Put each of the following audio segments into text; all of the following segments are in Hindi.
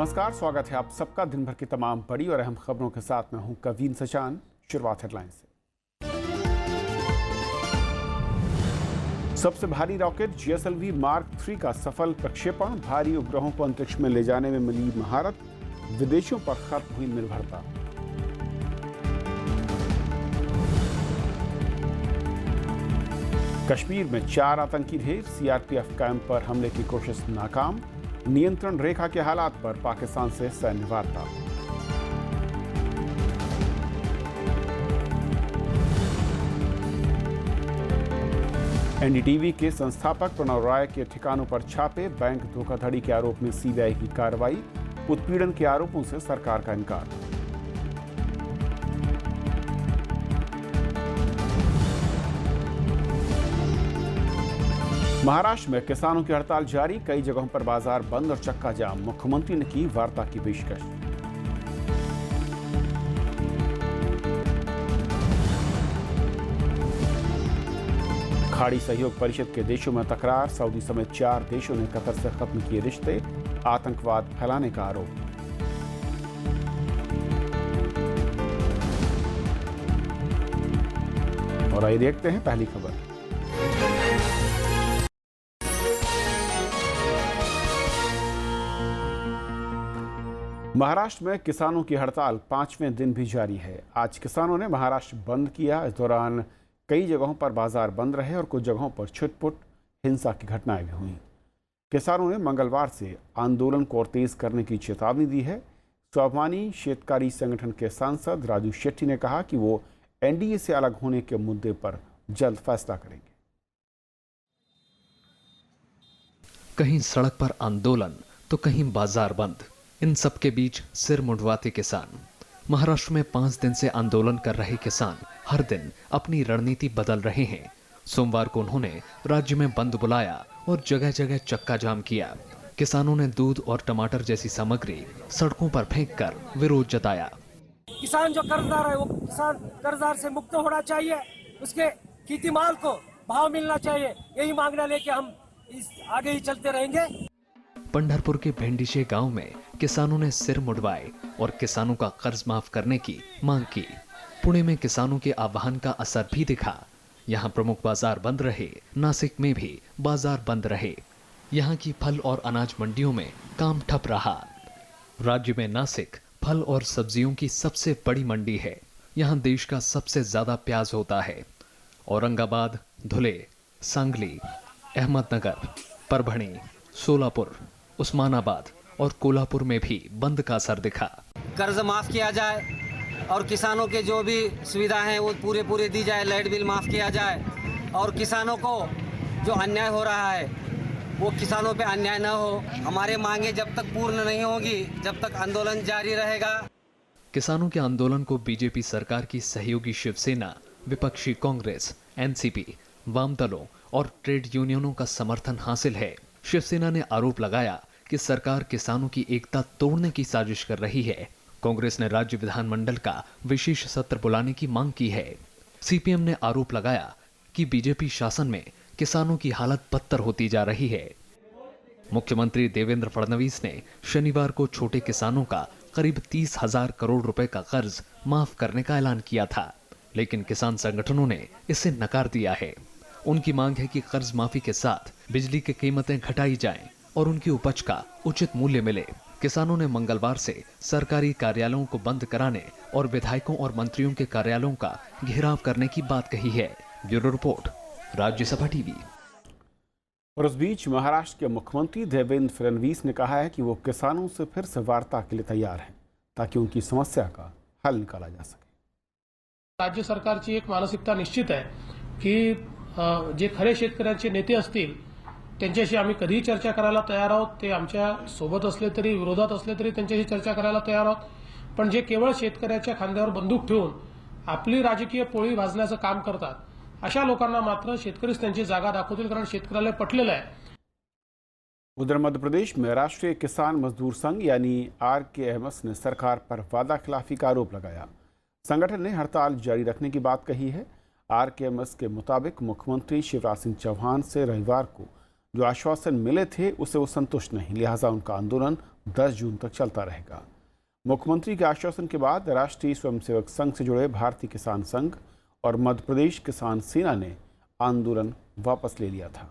नमस्कार, स्वागत है आप सबका दिन भर की तमाम बड़ी और अहम खबरों के साथ। मैं हूं कवीन सचान। शुरुआत हेडलाइन से। सबसे भारी रॉकेट GSLV मार्क 3 का सफल प्रक्षेपण। भारी उपग्रहों को अंतरिक्ष में ले जाने में मिली महारत। विदेशियों पर खत्म हुई निर्भरता। कश्मीर में 4 आतंकी ढेर। CRPF कैंप पर हमले की कोशिश नाकाम। नियंत्रण रेखा के हालात पर पाकिस्तान से सैन्य वार्ता। NDTV के संस्थापक प्रणव राय के ठिकानों पर छापे। बैंक धोखाधड़ी के आरोप में CBI की कार्रवाई। उत्पीड़न के आरोपों से सरकार का इनकार। महाराष्ट्र में किसानों की हड़ताल जारी। कई जगहों पर बाजार बंद और चक्का जाम। मुख्यमंत्री ने की वार्ता की पेशकश। खाड़ी सहयोग परिषद के देशों में तकरार। सऊदी समेत 4 देशों ने कतर से खत्म किए रिश्ते। आतंकवाद फैलाने का आरोप। और आइए देखते हैं पहली खबर। महाराष्ट्र में किसानों की हड़ताल 5वें दिन भी जारी है। आज किसानों ने महाराष्ट्र बंद किया। इस दौरान कई जगहों पर बाजार बंद रहे और कुछ जगहों पर छुटपुट हिंसा की घटनाएं भी हुई। किसानों ने मंगलवार से आंदोलन को और तेज करने की चेतावनी दी है। स्वाभिमानी शेतकारी संगठन के सांसद राजू शेट्टी ने कहा कि वो NDA से अलग होने के मुद्दे पर जल्द फैसला करेंगे। कहीं सड़क पर आंदोलन तो कहीं बाजार बंद। इन सब के बीच सिर मुंडवाते किसान। महाराष्ट्र में 5 दिन से आंदोलन कर रहे किसान हर दिन अपनी रणनीति बदल रहे हैं। सोमवार को उन्होंने राज्य में बंद बुलाया और जगह जगह चक्का जाम किया। किसानों ने दूध और टमाटर जैसी सामग्री सड़कों पर फेंककर विरोध जताया। किसान जो कर्जदार है वो किसान कर्जदार से मुक्त होना चाहिए। उसके खेती माल को भाव मिलना चाहिए। यही मांगना लेके हम आगे ही चलते रहेंगे। पंढरपुर के भेंडिशे गांव में किसानों ने सिर मुड़वाए और किसानों का कर्ज माफ करने की मांग की। पुणे में किसानों के आह्वान का असर भी दिखा। यहां प्रमुख बाजार बंद रहे। नासिक में भी बाजार बंद रहे। यहां की फल और अनाज मंडियों में काम ठप रहा। राज्य में नासिक फल और सब्जियों की सबसे बड़ी मंडी है। यहां देश का सबसे ज्यादा प्याज होता है। औरंगाबाद, धुले, सांगली, अहमदनगर, परभणी, सोलापुर, उस्मानाबाद और कोल्हापुर में भी बंद का असर दिखा। कर्ज माफ किया जाए और किसानों के जो भी सुविधा हैं वो पूरे दी जाए। लाइट बिल माफ किया जाए और किसानों को जो अन्याय हो रहा है वो किसानों पे अन्याय न हो। हमारे मांगे जब तक पूर्ण नहीं होगी जब तक आंदोलन जारी रहेगा। किसानों के आंदोलन को बीजेपी सरकार की सहयोगी शिवसेना, विपक्षी कांग्रेस, NCP, वाम दलों और ट्रेड यूनियनों का समर्थन हासिल है। शिवसेना ने आरोप लगाया कि सरकार किसानों की एकता तोड़ने की साजिश कर रही है। कांग्रेस ने राज्य विधानमंडल का विशेष सत्र बुलाने की मांग की है। CPM ने आरोप लगाया कि बीजेपी शासन में किसानों की हालत बदतर होती जा रही है। मुख्यमंत्री देवेंद्र फडणवीस ने शनिवार को छोटे किसानों का करीब 30,000 करोड़ रुपए का कर्ज माफ करने का ऐलान किया था, लेकिन किसान संगठनों ने इसे नकार दिया है। उनकी मांग है कि कर्ज माफी के साथ बिजली की कीमतें घटाई जाएं और उनकी उपज का उचित मूल्य मिले। किसानों ने मंगलवार से सरकारी कार्यालयों को बंद कराने और विधायकों और मंत्रियों के कार्यालयों का घेराव करने की बात कही है। Bureau report, Rajya Sabha TV. और इस बीच महाराष्ट्र के मुख्यमंत्री देवेंद्र फडणवीस ने कहा है कि वो किसानों से फिर से वार्ता के लिए तैयार हैं ताकि उनकी समस्या का हल निकाला जा सके। राज्य सरकारची एक मानसिकता निश्चित आहे की जे खरे शेतकऱ्यांचे नेते असतील त्यांच्याशी आम्ही कधीही चर्चा करायला तयार आहोत। ते आमच्या सोबत असले तरी विरोधात असले तरी त्यांच्याशी चर्चा करायला तयार आहोत। पण जे केवळ शेतकऱ्याच्या खांद्यावर बंदूक ठेवून आपली राजकीय पोळी भाजण्याचं काम करतात, अशा लोकांना मात्र शेतकरीच त्यांची जागा दाखवतील, कारण शेतकऱ्याला पटलेलं आहे। उधर मध्य प्रदेश में राष्ट्रीय किसान मजदूर संघ यानी RKMS ने सरकार पर वादा खिलाफी का आरोप लगाया। संगठन ने हड़ताल जारी रखने की बात कही है। RKMS के मुताबिक मुख्यमंत्री शिवराज सिंह चौहान से रविवार को जो आश्वासन मिले थे उसे वो संतुष्ट नहीं, लिहाजा उनका आंदोलन 10 जून तक चलता रहेगा। मुख्यमंत्री के आश्वासन के बाद राष्ट्रीय स्वयंसेवक संघ से जुड़े भारतीय किसान संघ और मध्य प्रदेश किसान सेना ने आंदोलन वापस ले लिया था।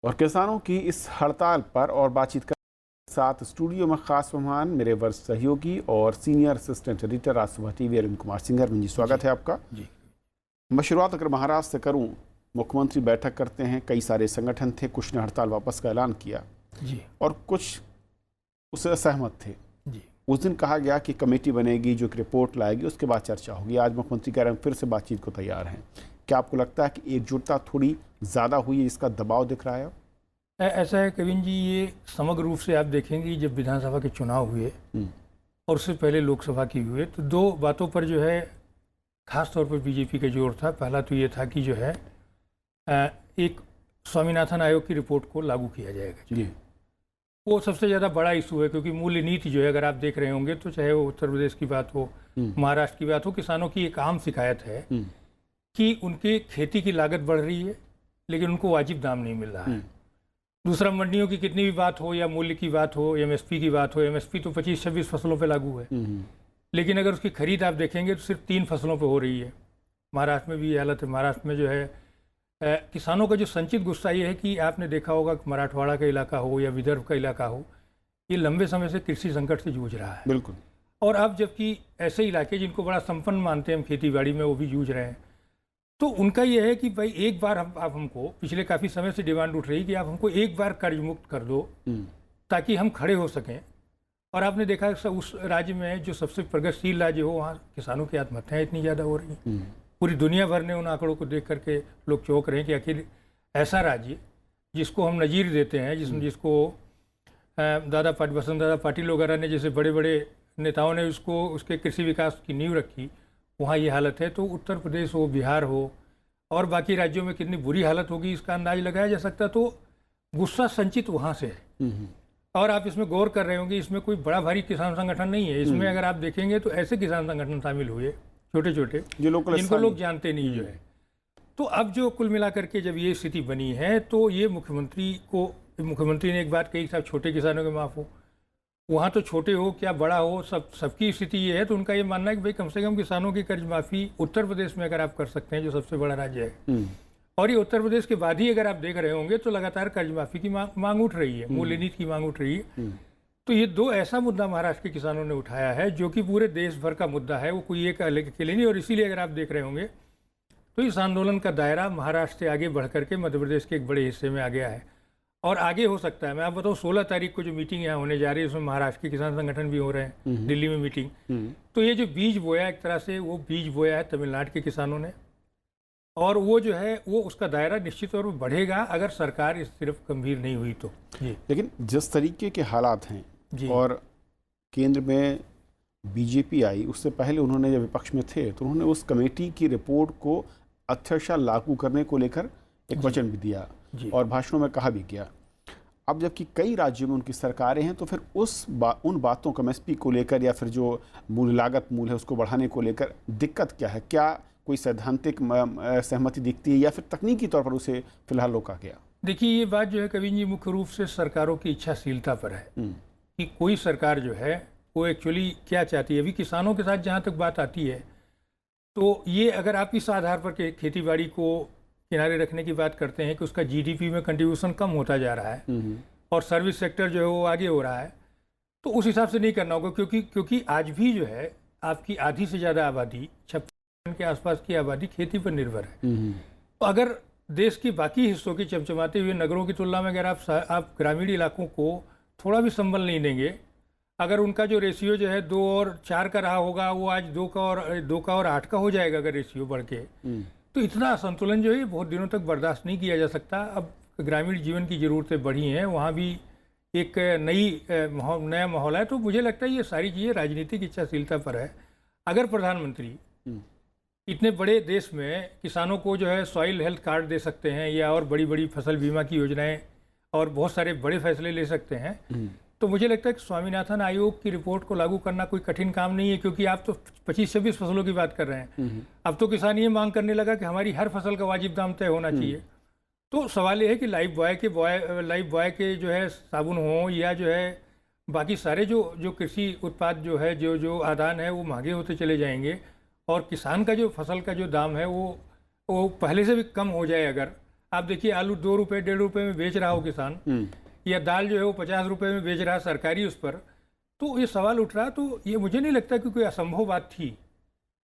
और किसानों की इस हड़ताल पर और बातचीत करने के साथ स्टूडियो में खास मेहमान मेरे वरिष्ठ सहयोगी और सीनियर असिस्टेंट एडिटर राज सुबह टीवी अरविंद कुमार सिंघर जी, स्वागत है आपका जी। मैं शुरुआत अगर महाराष्ट्र से करूं, मुख्यमंत्री बैठक करते हैं, कई सारे संगठन थे, कुछ ने हड़ताल वापस का ऐलान किया जी और कुछ उससे असहमत थे जी। उस दिन कहा गया कि कमेटी बनेगी जो एक रिपोर्ट लाएगी, उसके बाद चर्चा होगी। आज मुख्यमंत्री कह रहे हैं फिर से बातचीत को तैयार हैं। क्या आपको लगता है कि एकजुटता थोड़ी ज़्यादा हुई है, जिसका दबाव दिख रहा है? ऐसा है कविन जी, ये समग्र रूप से आप देखेंगे जब विधानसभा के चुनाव हुए और उससे पहले लोकसभा की हुए तो दो बातों पर जो है खास तौर पर बीजेपी का जोर था। पहला तो ये था कि जो है एक स्वामीनाथन आयोग की रिपोर्ट को लागू किया जाएगा जी। वो सबसे ज़्यादा बड़ा इशू है क्योंकि मूल्य नीति जो है अगर आप देख रहे होंगे तो चाहे वो उत्तर प्रदेश की बात हो, महाराष्ट्र की बात हो, किसानों की एक आम शिकायत है कि उनके खेती की लागत बढ़ रही है लेकिन उनको वाजिब दाम नहीं मिल रहा है। दूसरा, मंडियों की कितनी भी बात हो या मूल्य की बात हो, एमएसपी की बात हो, एमएसपी तो 25-26 फसलों पे लागू है लेकिन अगर उसकी खरीद आप देखेंगे तो सिर्फ 3 फसलों पे हो रही है। महाराष्ट्र में भी ये हालत है। महाराष्ट्र में जो है किसानों का जो संचित गुस्सा ये है कि आपने देखा होगा कि मराठवाड़ा का इलाका हो या विदर्भ का इलाका हो, ये लंबे समय से कृषि संकट से जूझ रहा है। बिल्कुल। और अब जबकि ऐसे इलाके जिनको बड़ा संपन्न मानते हैं हम खेती बाड़ी में, वो भी जूझ रहे हैं। तो उनका ये है कि भाई एक बार आप हमको, पिछले काफ़ी समय से डिमांड उठ रही कि आप हमको एक बार कर्ज मुक्त कर दो ताकि हम खड़े हो सकें। और आपने देखा उस राज्य में जो सबसे प्रगतिशील राज्य हो, वहाँ किसानों की आत्महत्याएँ इतनी ज़्यादा हो रही हैं। पूरी दुनिया भर ने उन आंकड़ों को देख करके लोग चौंक रहे हैं कि आखिर ऐसा राज्य जिसको हम नज़ीर देते हैं, जिसको वसंत दादा पाटिल वगैरह ने, जैसे बड़े बड़े नेताओं ने उसके कृषि विकास की नींव रखी, वहाँ ये हालत है। तो उत्तर प्रदेश हो, बिहार हो और बाकी राज्यों में कितनी बुरी हालत होगी इसका अंदाज लगाया जा सकता। तो गुस्सा संचित वहाँ से है। और आप इसमें गौर कर रहे होंगे, इसमें कोई बड़ा भारी किसान संगठन नहीं है। इसमें अगर आप देखेंगे तो ऐसे किसान संगठन शामिल हुए छोटे छोटे जिनको लोग जानते नहीं जो है। तो अब जो कुल मिलाकर के जब ये स्थिति बनी है तो ये मुख्यमंत्री ने एक बात कही, साहब छोटे किसानों के माफ़ हो, वहाँ तो छोटे हो क्या बड़ा हो, सबकी स्थिति ये है। तो उनका ये मानना है कि भाई कम से कम किसानों की कर्ज माफ़ी उत्तर प्रदेश में अगर आप कर सकते हैं, जो सबसे बड़ा राज्य है, और ये उत्तर प्रदेश के बाद ही अगर आप देख रहे होंगे तो लगातार कर्ज माफ़ी की मांग उठ रही है, मूल्य नीति की मांग उठ रही है। तो ये दो ऐसा मुद्दा महाराष्ट्र के किसानों ने उठाया है जो कि पूरे देश भर का मुद्दा है, वो कोई एक अकेले नहीं। और इसीलिए अगर आप देख रहे होंगे तो इस आंदोलन का दायरा महाराष्ट्र से आगे बढ़ करके मध्य प्रदेश के एक बड़े हिस्से में आ गया है और आगे हो सकता है। मैं आप बताऊँ 16 तारीख को जो मीटिंग यहाँ होने जा रही है उसमें महाराष्ट्र के किसान संगठन भी हो रहे हैं, दिल्ली में मीटिंग। तो ये जो बीज बोया, एक तरह से वो बीज बोया है तमिलनाडु के किसानों ने, और वो जो है वो उसका दायरा निश्चित तौर पर बढ़ेगा अगर सरकार इस तरफ गंभीर नहीं हुई तो। लेकिन जिस तरीके के हालात हैं और केंद्र में बीजेपी आई, उससे पहले उन्होंने जब विपक्ष में थे तो उन्होंने उस कमेटी की रिपोर्ट को अक्षरशः लागू करने को लेकर एक वचन भी दिया और भाषणों में कहा भी गया। अब जबकि कई राज्यों में उनकी सरकारें हैं तो फिर उन बातों का एमएसपी को लेकर या फिर जो लागत मूल्य है उसको बढ़ाने को लेकर दिक्कत क्या है? क्या कोई सैद्धांतिक सहमति दिखती है या फिर तकनीकी तौर पर उसे फिलहाल रोका गया? देखिए, ये बात जो है कविन जी मुख्य रूप से सरकारों की इच्छाशीलता पर है कि कोई सरकार जो है वो एक्चुअली क्या चाहती है। अभी किसानों के साथ जहाँ तक बात आती है तो ये अगर आप इस आधार पर खेती बाड़ी को किनारे रखने की बात करते हैं कि उसका जीडीपी में कंट्रीब्यूशन कम होता जा रहा है और सर्विस सेक्टर जो है वो आगे हो रहा है, तो उस हिसाब से नहीं करना होगा क्योंकि आज भी जो है आपकी आधी से ज़्यादा आबादी, 56% के आसपास की आबादी खेती पर निर्भर है। तो अगर देश के बाकी हिस्सों की चमचमाते हुए नगरों की तुलना में अगर आप ग्रामीण इलाकों को थोड़ा भी संबल नहीं देंगे, अगर उनका जो रेशियो जो है 2 और 4 का रहा होगा वो आज 2 का और 8 का हो जाएगा अगर रेशियो बढ़ के, तो इतना असंतुलन जो है बहुत दिनों तक बर्दाश्त नहीं किया जा सकता। अब ग्रामीण जीवन की ज़रूरतें बढ़ी हैं, वहाँ भी एक नया माहौल है। तो मुझे लगता है ये सारी चीज़ें राजनीतिक इच्छाशीलता पर है। अगर प्रधानमंत्री इतने बड़े देश में किसानों को जो है सॉइल हेल्थ कार्ड दे सकते हैं या और बड़ी बड़ी फसल बीमा की योजनाएं और बहुत सारे बड़े फैसले ले सकते हैं, तो मुझे लगता है कि स्वामीनाथन आयोग की रिपोर्ट को लागू करना कोई कठिन काम नहीं है, क्योंकि आप तो 25-26 फसलों की बात कर रहे हैं। अब तो किसान ये मांग करने लगा कि हमारी हर फसल का वाजिब दाम तय होना चाहिए। तो सवाल ये है कि लाइफ बॉय के जो है साबुन हो या जो है बाकी सारे जो कृषि उत्पाद जो है जो आदान है वो महंगे होते चले जाएंगे और किसान का जो फसल का जो दाम है वो पहले से भी कम हो जाए। अगर आप देखिए आलू 2 रुपये 1.5 रुपये में बेच रहा हो किसान, या दाल जो है वो 50 रुपये में बेच रहा है सरकारी उस पर, तो ये सवाल उठ रहा। तो ये मुझे नहीं लगता कि कोई असंभव बात थी,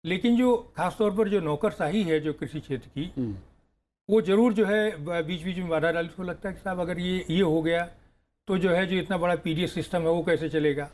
लेकिन जो खासतौर पर जो नौकरशाही है जो कृषि क्षेत्र की, वो जरूर जो है बीच बीच में बाधा डाली। उसको लगता है कि साहब अगर ये हो गया तो जो है जो इतना बड़ा पीडीएस सिस्टम है वो कैसे चलेगा।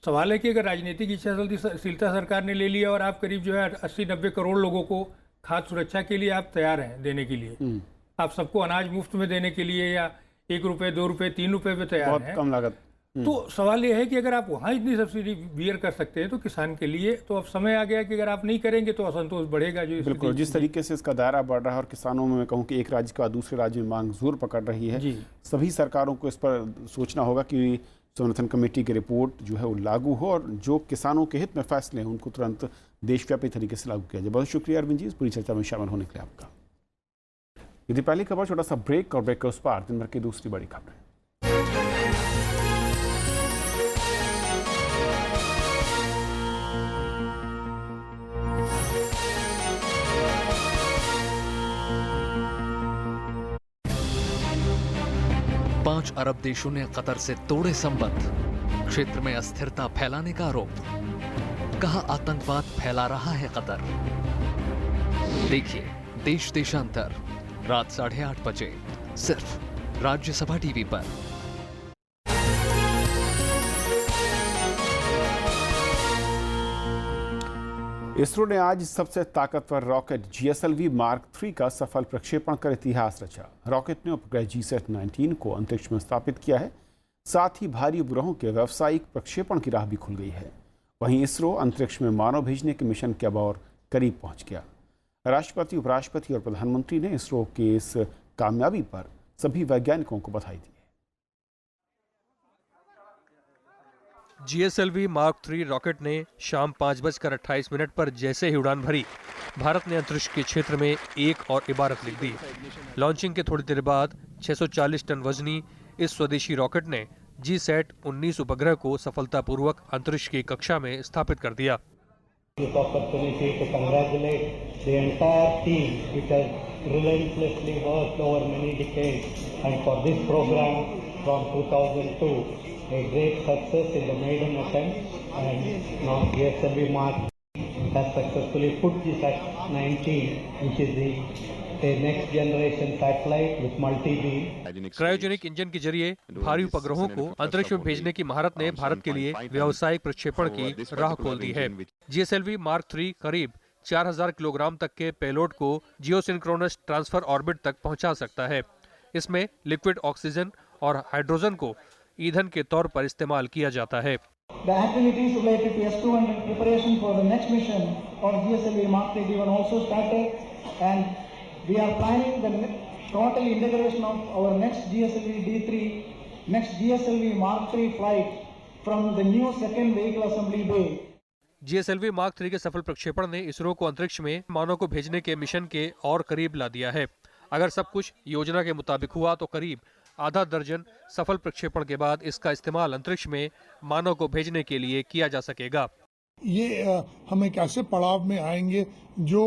सवाल है कि अगर राजनीतिक इच्छाशीलता सरकार ने ले लिया और आप करीब जो है 80-90 करोड़ लोगों को खाद्य सुरक्षा के लिए आप तैयार हैं देने के लिए, आप सबको अनाज मुफ्त में देने के लिए या 1 रुपये 2 रुपये 3 रुपये पे तैयार हैं, कम लागत। तो सवाल ये है कि अगर आप वहाँ इतनी सब्सिडी बियर कर सकते हैं तो किसान के लिए तो अब समय आ गया कि अगर आप नहीं करेंगे तो असंतोष बढ़ेगा। जो बिल्कुल, जिस तरीके से इसका दायरा बढ़ रहा है और किसानों में मैं कहूँ कि एक राज्य के बाद दूसरे राज्य में मांग जोर पकड़ रही है, सभी सरकारों को इस पर सोचना होगा कि समर्थन कमेटी की रिपोर्ट जो है वो लागू हो और जो किसानों के हित में फैसले हैं उनको तुरंत देशव्यापी तरीके से लागू किया जाए। बहुत शुक्रिया अरविंद जी इस पूरी चर्चा में शामिल होने के लिए आपका। यदि पहली खबर, छोटा सा ब्रेक और ब्रेक के उस पार दिन भर की दूसरी बड़ी खबर। 5 अरब देशों ने कतर से तोड़े संबंध, क्षेत्र में अस्थिरता फैलाने का आरोप, कहा आतंकवाद फैला रहा है कतर। देखिए देश देशांतर रात 8:30 बजे सिर्फ राज्यसभा टीवी पर। इसरो ने आज सबसे ताकतवर रॉकेट GSLV Mark 3 का सफल प्रक्षेपण कर इतिहास रचा। रॉकेट ने उपग्रह GSAT-19 को अंतरिक्ष में स्थापित किया है, साथ ही भारी उपग्रहों के व्यावसायिक प्रक्षेपण की राह भी खुल गई है। वहीं इसरो अंतरिक्ष में मानव भेजने के मिशन के अब और करीब पहुंच गया। राष्ट्रपति, उपराष्ट्रपति और प्रधानमंत्री ने इसरो के इस कामयाबी पर सभी वैज्ञानिकों को बधाई दी है। GSLV Mark 3 रॉकेट ने शाम 5:28 पर जैसे ही उड़ान भरी, भारत ने अंतरिक्ष के क्षेत्र में एक और इबारत लिख दी। लॉन्चिंग के थोड़ी देर बाद 640 टन वजनी इस स्वदेशी रॉकेट ने GSAT-19 उपग्रह को सफलतापूर्वक अंतरिक्ष की कक्षा में स्थापित कर दिया। This opportunity to congratulate the entire team which has relentlessly worked over many decades, and for this program from 2002, a great success in the maiden attempt, and now GSLV Mark has successfully put GSAT-19, which is the next generation satellite with multi-beam. Cryogenic engine के जरिए भारी उपग्रहों को अंतरिक्ष में भेजने की महारत ने भारत के लिए व्यावसायिक प्रक्षेपण की राह खोल दी है। GSLV Mark 3 करीब 4000 किलोग्राम तक के पेलोड को जियोसिंक्रोनस ट्रांसफर ऑर्बिट तक पहुंचा सकता है। इसमें लिक्विड ऑक्सीजन और हाइड्रोजन को ईंधन के तौर पर इस्तेमाल किया जाता है। The activities related to S-200 preparation for the next mission of GSLV Mark 3 even also started, and we are planning the total integration of our next GSLV D3, next GSLV Mark 3 flight from the new second vehicle assembly bay. GSLV Mark 3 के सफल प्रक्षेपण ने इसरो को अंतरिक्ष में मानव को भेजने के मिशन के और करीब ला दिया है। अगर सब कुछ योजना के मुताबिक हुआ तो करीब आधा दर्जन सफल प्रक्षेपण के बाद इसका इस्तेमाल अंतरिक्ष में मानव को भेजने के लिए किया जा सकेगा। ये हम एक ऐसे पड़ाव में आएंगे जो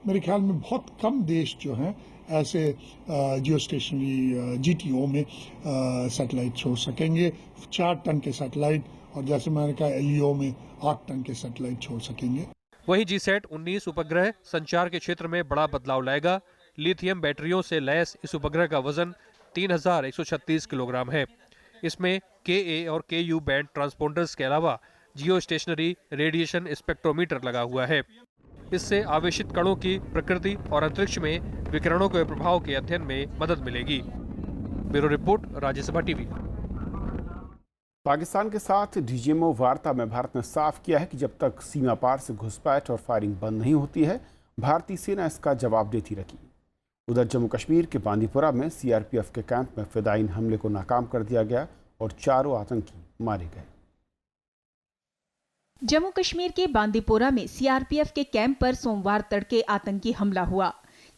मेरे ख्याल में बहुत कम देश जो हैं ऐसे जियो स्टेशनरी GTO में सैटेलाइट छोड़ सकेंगे। 4 टन के सैटेलाइट, और जैसे मैंने कहा LEO में 8 टन के सैटेलाइट छोड़ सकेंगे। वहीं GSAT-19 उपग्रह संचार के क्षेत्र में बड़ा बदलाव लाएगा। लिथियम बैटरियों से लैस इस उपग्रह का वजन 3136 किलोग्राम है। इसमें KA और KU बैंड ट्रांसपोंडर्स के अलावा जियो स्टेशनरी रेडिएशन स्पेक्ट्रोमीटर लगा हुआ है। इससे आवेशित कणों की प्रकृति और अंतरिक्ष में विकिरणों के प्रभाव के अध्ययन में मदद मिलेगी। Bureau report, Rajya Sabha TV. Pakistan के साथ DGMO वार्ता में भारत ने साफ किया है कि जब तक सीमा पार से घुसपैठ और फायरिंग बंद नहीं होती है, भारतीय सेना इसका जवाब देती रही। उधर जम्मू कश्मीर के बांदीपुरा में CRPF के कैंप में फिदायीन हमले को नाकाम कर दिया गया और 4 आतंकी मारे गए। जम्मू कश्मीर के बांदीपोरा में CRPF के कैंप पर सोमवार तड़के आतंकी हमला हुआ।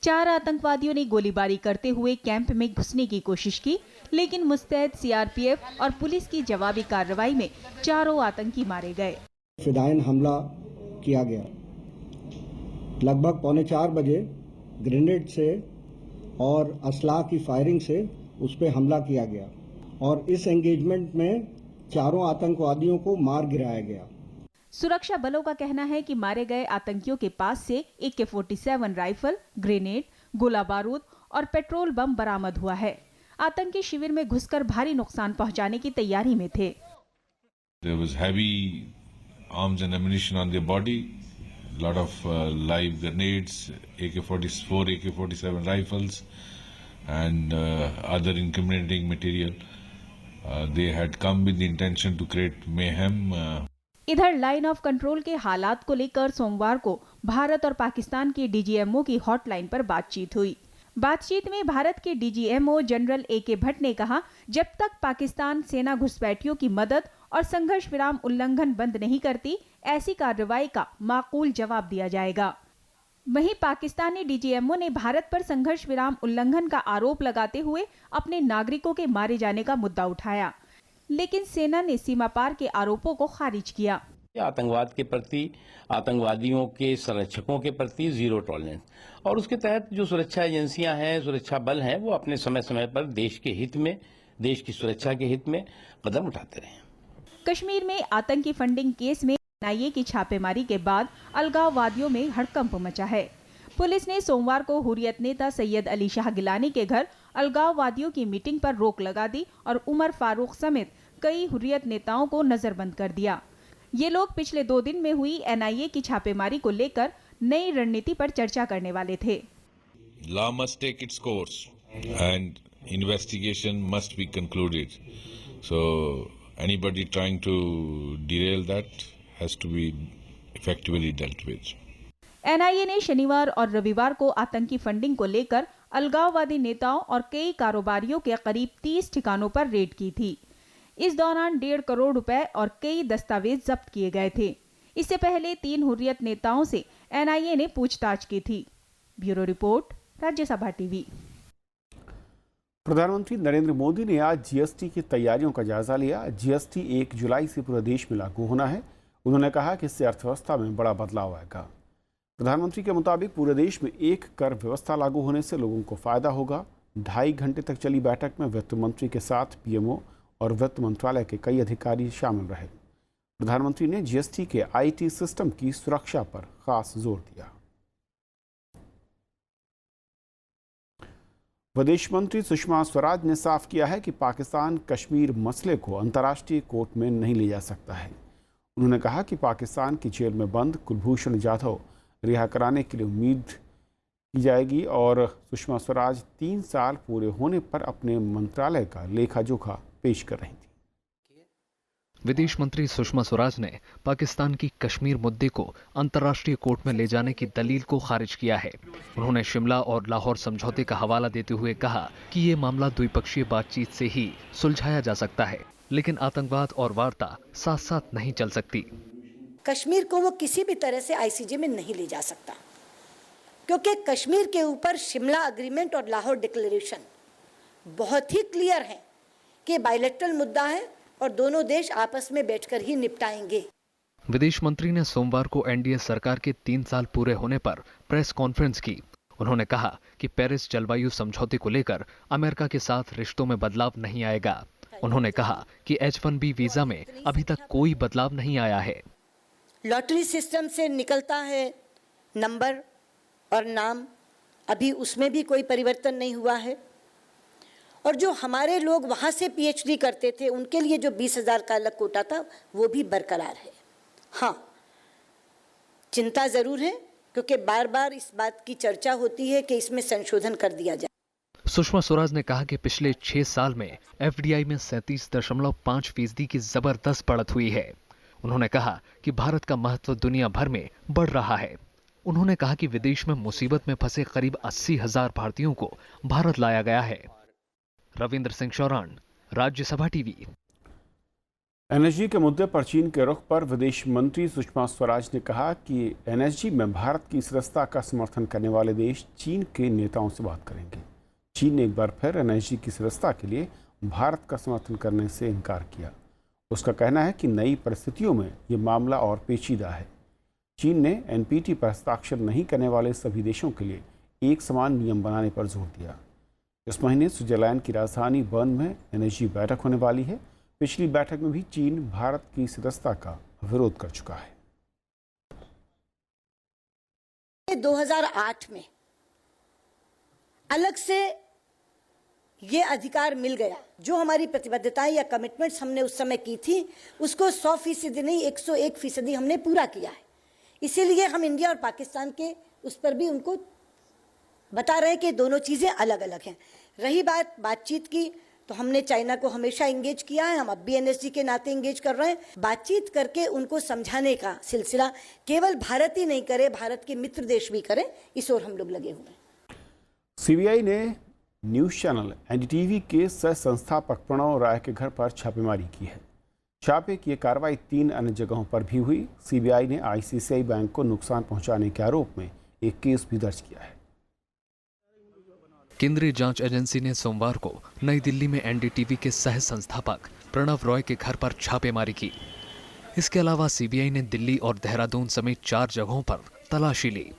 4 आतंकवादियों ने गोलीबारी करते हुए कैंप में घुसने की कोशिश की, लेकिन मुस्तैद सीआरपीएफ और पुलिस की जवाबी कार्रवाई में चारों आतंकी मारे गए। फिदायन हमला किया गया। लगभग 3:45 बजे ग्रेनेड से और असलाह की फायरिंग से उस पर हमला किया गया और इस एंगेजमेंट में चारों आतंकवादियों को मार गिराया गया। सुरक्षा बलों का कहना है कि मारे गए आतंकियों के पास से AK-47 राइफल, ग्रेनेड, गोला बारूद और पेट्रोल बम बरामद हुआ है। आतंकी शिविर में घुसकर भारी नुकसान पहुंचाने की तैयारी में थे। There was heavy arms and ammunition on their body, lot of live grenades, AK-44, AK-47 rifles, and other incriminating material. They had come with the intention to create mayhem. इधर लाइन ऑफ कंट्रोल के हालात को लेकर सोमवार को भारत और पाकिस्तान के DGMO की हॉटलाइन पर बातचीत हुई। बातचीत में भारत के DGMO जनरल AK भट्ट ने कहा, जब तक पाकिस्तान सेना घुसपैठियों की मदद और संघर्ष विराम उल्लंघन बंद नहीं करती, ऐसी कार्रवाई का माकूल जवाब दिया जाएगा। वहीं पाकिस्तानी DGMO ने भारत पर संघर्ष विराम उल्लंघन का आरोप लगाते हुए अपने नागरिकों के मारे जाने का मुद्दा उठाया, लेकिन सेना ने सीमा पार के आरोपों को खारिज किया। आतंकवाद के प्रति, आतंकवादियों के संरक्षकों के प्रति जीरो टॉलरेंस, और उसके तहत जो सुरक्षा एजेंसियां हैं, सुरक्षा बल हैं, वो अपने समय समय पर देश के हित में, देश की सुरक्षा के हित में कदम उठाते रहे। कश्मीर में आतंकी फंडिंग केस में NIA की छापेमारी के बाद अलगाववादियों में हड़कंप मचा है। पुलिस ने सोमवार को हुर्रियत नेता सैयद अली शाह गिलानी के घर अलगाववादियों की मीटिंग पर रोक लगा दी और उमर फारूक समेत कई हुर्रियत नेताओं को नजरबंद कर दिया। ये लोग पिछले 2 दिन में हुई NIA की छापेमारी को लेकर नई रणनीति पर चर्चा करने वाले थे। Law must take its course and investigation must be concluded. So anybody trying to derail that has to be effectively dealt with. NIA ने शनिवार और रविवार को आतंकी फंडिंग को लेकर अलगाववादी नेताओं और कई कारोबारियों के करीब 30 ठिकानों पर रेड की थी। इस दौरान 1.5 करोड़ रुपए और कई दस्तावेज जब्त किए गए थे। इससे पहले 3 हुर्रियत नेताओं से NIA ने पूछताछ की थी। Bureau report, Rajya Sabha TV. प्रधानमंत्री नरेंद्र मोदी ने आज GST की तैयारियों का जायजा लिया। GST 1 जुलाई से पूरे देश में लागू होना है। उन्होंने कहा कि इससे अर्थव्यवस्था में बड़ा बदलाव आएगा। प्रधानमंत्री के मुताबिक पूरे देश में एक कर व्यवस्था लागू होने से लोगों को फायदा होगा। 2.5 घंटे तक चली बैठक में वित्त मंत्री के साथ PMO और वित्त मंत्रालय के कई अधिकारी शामिल रहे। प्रधानमंत्री ने GST के IT सिस्टम की सुरक्षा पर खास जोर दिया। विदेश मंत्री सुषमा स्वराज ने साफ किया है कि पाकिस्तान कश्मीर मसले को अंतर्राष्ट्रीय कोर्ट में नहीं ले जा सकता है। उन्होंने कहा कि पाकिस्तान की जेल में बंद कुलभूषण जाधव रिहा कराने के लिए उम्मीद की जाएगी और सुषमा स्वराज 3 साल पूरे होने पर अपने मंत्रालय का लेखा जोखा पेश कर रही थी। विदेश मंत्री सुषमा स्वराज ने पाकिस्तान की कश्मीर मुद्दे को अंतर्राष्ट्रीय कोर्ट में ले जाने की दलील को खारिज किया है। उन्होंने शिमला और लाहौर समझौते का हवाला देते हुए कहा कि ये मामला द्विपक्षीय बातचीत से ही सुलझाया जा सकता है, लेकिन आतंकवाद और वार्ता साथ साथ नहीं चल सकती। कश्मीर को वो किसी भी तरह से ICJ में नहीं ले जा सकता, क्योंकि कश्मीर के ऊपर शिमला अग्रीमेंट और लाहौर डिक्लेरेशन बहुत ही क्लियर है कि बायलैटरल मुद्दा है और दोनों देश आपस में बैठकर ही निपटाएंगे। विदेश मंत्री ने सोमवार को NDA सरकार के 3 साल पूरे होने पर प्रेस कॉन्फ्रेंस की। उन्होंने कहा कि पेरिस जलवायु समझौते को लेकर अमेरिका के साथ रिश्तों में बदलाव नहीं आएगा। उन्होंने कहा कि H-1B वीजा में अभी तक कोई बदलाव नहीं आया है। लॉटरी सिस्टम से निकलता है नंबर और नाम, अभी उसमें भी कोई परिवर्तन नहीं हुआ है। और जो हमारे लोग वहाँ से PhD करते थे, उनके लिए जो 20,000 का अलग कोटा था, वो भी बरकरार है। हाँ, चिंता ज़रूर है, क्योंकि बार बार इस बात की चर्चा होती है कि इसमें संशोधन कर दिया जाए। सुषमा स्वराज ने कहा कि पिछले 6 साल में FDI में 37.5% की जबरदस्त बढ़त हुई है। उन्होंने कहा कि भारत का महत्व दुनिया भर में बढ़ रहा है। उन्होंने कहा कि विदेश में मुसीबत में फंसे करीब 80,000 भारतीयों को भारत लाया गया है। रविंद्र सिंह शौरान, राज्यसभा टीवी। एनएसजी के मुद्दे पर चीन के रुख पर विदेश मंत्री सुषमा स्वराज ने कहा कि एनएसजी में भारत की सदस्यता का समर्थन करने वाले देश चीन के नेताओं से बात करेंगे। चीन ने एक बार फिर एनएसजी की सदस्यता के लिए भारत का समर्थन करने से इनकार किया। उसका कहना है कि नई परिस्थितियों में ये मामला और पेचीदा है। चीन ने एनपीटी पर हस्ताक्षर नहीं करने वाले सभी देशों के लिए एक समान नियम बनाने पर जोर दिया। इस महीने स्विट्जरलैंड की राजधानी बर्न में एनएसजी बैठक होने वाली है। पिछली बैठक में भी चीन भारत की सदस्यता का विरोध कर चुका है। 2008 में अलग से ये अधिकार मिल गया। जो हमारी प्रतिबद्धताएं या कमिटमेंट्स हमने उस समय की थी उसको 100% नहीं 101% हमने पूरा किया है। इसीलिए हम इंडिया और पाकिस्तान के उस पर भी उनको बता रहे हैं कि दोनों चीज़ें अलग अलग हैं। रही बातचीत की, तो हमने चाइना को हमेशा एंगेज किया है, हम अब भी एनएसजी के नाते एंगेज कर रहे हैं। बातचीत करके उनको समझाने का सिलसिला केवल भारत ही नहीं करे, भारत के मित्र देश भी करें, इस ओर हम लोग लगे हुए हैं। सीबीआई ने न्यूज़ चैनल एनडीटीवी के सह संस्थापक प्रणव राय के घर पर छापेमारी की है। छापे की कार्रवाई 3 अन्य जगहों पर भी हुई। सीबीआई ने आईसीआईसीआई बैंक को नुकसान पहुंचाने के आरोप में एक केस भी दर्ज किया है। केंद्रीय जांच एजेंसी ने सोमवार को नई दिल्ली में एनडीटीवी के सह संस्थापक प्रणव रॉय के घर पर छापेमारी की। इसके अलावा सीबीआई ने दिल्ली और देहरादून समेत 4 जगहों पर तलाशी ली।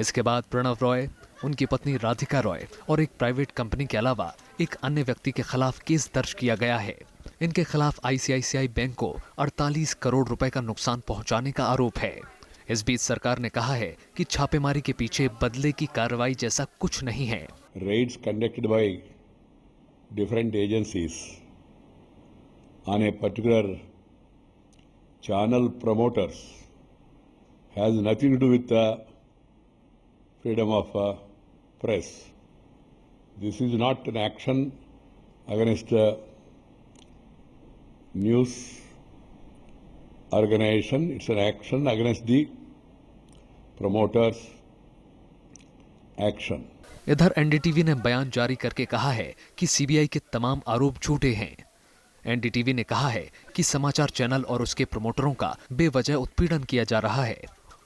इसके बाद प्रणव रॉय, उनकी पत्नी राधिका रॉय और एक प्राइवेट कंपनी के अलावा एक अन्य व्यक्ति के खिलाफ केस दर्ज किया गया है। इनके खिलाफ आईसीआईसीआई बैंक को 48 करोड़ रुपए का नुकसान पहुंचाने का आरोप है। इस बीच सरकार ने कहा है कि छापेमारी के पीछे बदले की कार्रवाई जैसा कुछ नहीं है। Raids conducted by different agencies on a particular channel promoters has nothing to do with the freedom of press. This is not an action against the news organization, it's an action against the promoters' action. इधर एनडीटीवी ने बयान जारी करके कहा है कि सीबीआई के तमाम आरोप झूठे हैं। एनडीटीवी ने कहा है कि समाचार चैनल और उसके प्रमोटरों का बेवजह उत्पीड़न किया जा रहा है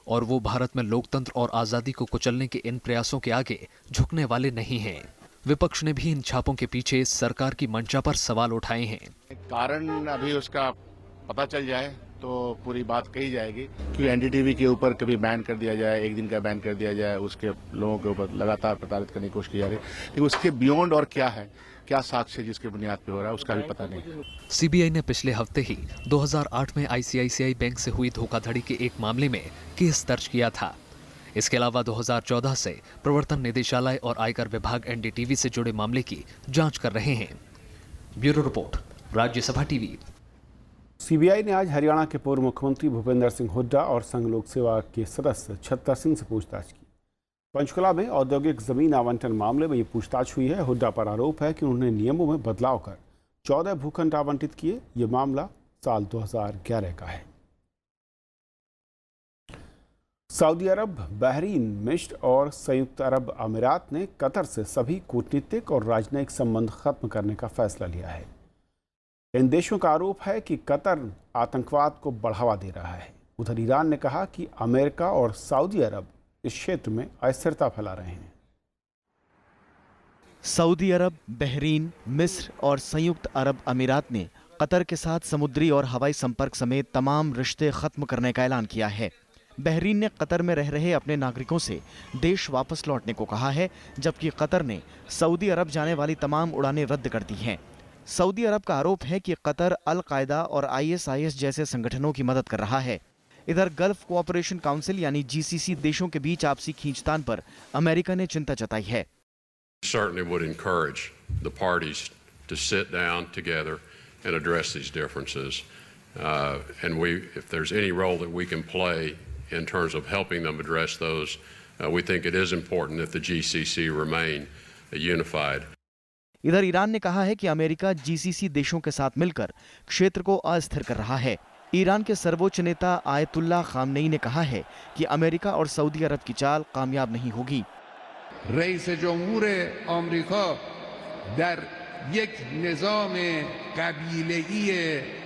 और वो भारत में लोकतंत्र और आजादी को कुचलने के इन प्रयासों के आगे झुकने वाले नहीं हैं। विपक्ष ने भी इन छापों के पीछे सरकार की मंशा पर सवाल उठाए हैं। कारण अभी उसका पता चल जाए तो पूरी बात कही जाएगी। क्योंकि एनडीटीवी के ऊपर कभी बैन कर दिया जाए, एक दिन का बैन कर दिया जाए, उसके लोगों के ऊपर लगातार प्रताड़ित करने की कोशिश की जा रही है, लेकिन उसके बियॉन्ड और क्या है, क्या साक्ष्य जिसके बुनियाद पे हो रहा है, उसका भी पता नहीं। सीबीआई ने पिछले हफ्ते ही 2008 में आईसीआईसीआई बैंक से हुई धोखाधड़ी के एक मामले में केस दर्ज किया था। इसके अलावा 2014 से प्रवर्तन निदेशालय और आयकर विभाग एनडीटीवी से जुड़े मामले की जांच कर रहे हैं। Bureau report, Rajya Sabha TV. CBI ने आज हरियाणा के पूर्व मुख्यमंत्री भूपेंद्र सिंह हुड्डा और संघ लोक सेवा के सदस्य छत्तर सिंह से पूछताछ की। पंचकुला में औद्योगिक जमीन आवंटन मामले में ये पूछताछ हुई है। हुड्डा पर आरोप है कि उन्होंने नियमों में बदलाव कर 14 भूखंड आवंटित किए। ये मामला साल 2011 का है। सऊदी अरब, बहरीन, मिस्र और संयुक्त अरब अमीरात ने कतर से सभी कूटनीतिक और राजनयिक संबंध खत्म करने का फैसला लिया है। इन देशों का आरोप है कि कतर आतंकवाद को बढ़ावा दे रहा है। उधर ईरान ने कहा कि अमेरिका और सऊदी अरब इस क्षेत्र में अस्थिरता फैला रहे हैं। सऊदी अरब, बहरीन, मिस्र और संयुक्त अरब अमीरात ने कतर के साथ समुद्री और हवाई संपर्क समेत तमाम रिश्ते खत्म करने का ऐलान किया है। बहरीन ने कतर में रह रहे अपने नागरिकों से देश वापस लौटने को कहा है, जबकि कतर ने सऊदी अरब जाने वाली तमाम उड़ानें रद्द कर दी हैं। सऊदी अरब का आरोप है कि कतर अल-कायदा और आईएसआईएस जैसे संगठनों की मदद कर रहा है। इधर गल्फ कोऑपरेशन काउंसिल यानी जीसीसी देशों के बीच आपसी खींचतान पर अमेरिका ने चिंता जताई है। Certainly would encourage the parties to sit down together and address these differences. And if there's any role that we can play in terms of helping them address those, we think it is important that the GCC remain unified. इधर ईरान ने कहा है कि अमेरिका जीसीसी देशों के साथ मिलकर क्षेत्र को अस्थिर कर रहा है। ईरान के सर्वोच्च नेता आयतुल्लाह खामनेई ने कहा है कि अमेरिका और सऊदी अरब की चाल कामयाब नहीं होगी। रईस जमहूर अमेरिका दर एक निज़ाम कबीलेई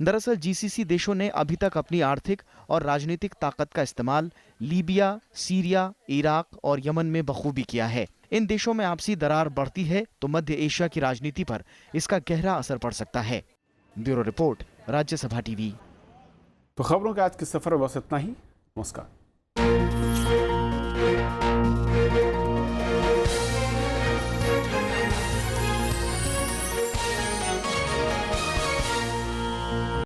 दरअसल जीसीसी देशों ने अभी तक अपनी आर्थिक और राजनीतिक ताकत का इस्तेमाल लीबिया, सीरिया, इराक और यमन में बखूबी किया है। इन देशों में आपसी दरार बढ़ती है तो मध्य एशिया की राजनीति पर इसका गहरा असर पड़ सकता है। Bureau report, Rajya Sabha TV. तो खबरों के आज के सफर में बस इतना ही। नमस्कार।